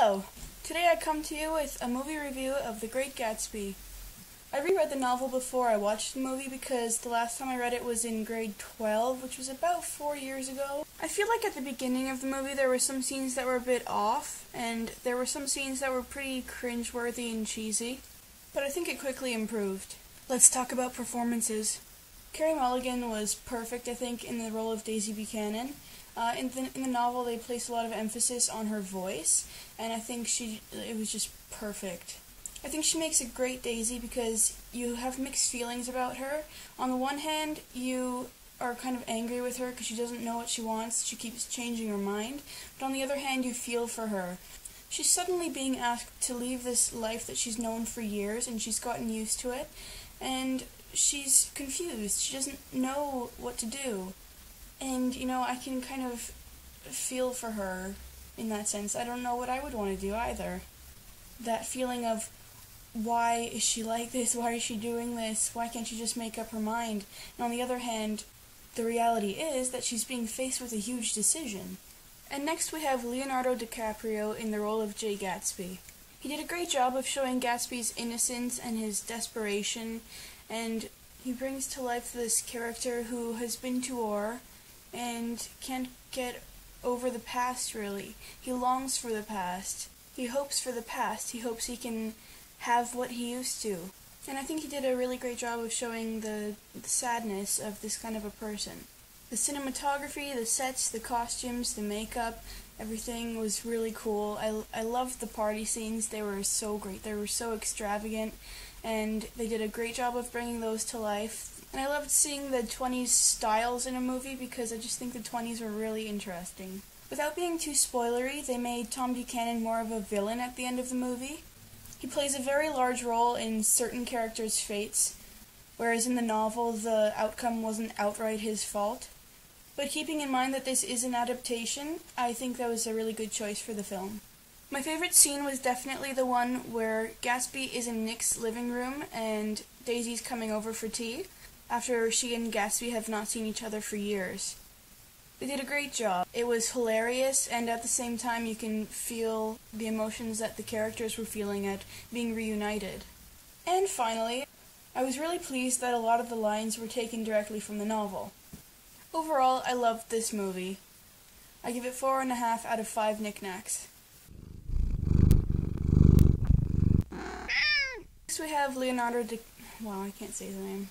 Hello! Today I come to you with a movie review of The Great Gatsby. I reread the novel before I watched the movie because the last time I read it was in grade 12, which was about 4 years ago. I feel like at the beginning of the movie there were some scenes that were a bit off, and there were some scenes that were pretty cringeworthy and cheesy, but I think it quickly improved. Let's talk about performances. Carey Mulligan was perfect, I think, in the role of Daisy Buchanan. In the novel, they place a lot of emphasis on her voice, and I think it was just perfect. I think she makes a great Daisy because you have mixed feelings about her. On the one hand, you are kind of angry with her because she doesn't know what she wants, she keeps changing her mind, but on the other hand, you feel for her. She's suddenly being asked to leave this life that she's known for years, and she's gotten used to it, and she's confused. She doesn't know what to do. And, I can kind of feel for her in that sense. I don't know what I would want to do either. That feeling of, why is she like this? Why is she doing this? Why can't she just make up her mind? And on the other hand, the reality is that she's being faced with a huge decision. And next we have Leonardo DiCaprio in the role of Gatsby. He did a great job of showing Gatsby's innocence and his desperation, and he brings to life this character who has been to war and can't get over the past, really. He longs for the past. He hopes for the past. He hopes he can have what he used to. And I think he did a really great job of showing the sadness of this kind of a person. The cinematography, the sets, the costumes, the makeup, everything was really cool. I loved the party scenes. They were so great. They were so extravagant, and they did a great job of bringing those to life. And I loved seeing the 20s styles in a movie because I just think the 20s were really interesting. Without being too spoilery, they made Tom Buchanan more of a villain at the end of the movie. He plays a very large role in certain characters' fates, whereas in the novel the outcome wasn't outright his fault. But keeping in mind that this is an adaptation, I think that was a really good choice for the film. My favorite scene was definitely the one where Gatsby is in Nick's living room and Daisy's coming over for tea, after she and Gatsby have not seen each other for years. They did a great job. It was hilarious, and at the same time you can feel the emotions that the characters were feeling at being reunited. And finally, I was really pleased that a lot of the lines were taken directly from the novel. Overall, I loved this movie. I give it 4.5 out of 5 knickknacks. Next we have Leonardo I can't say his name.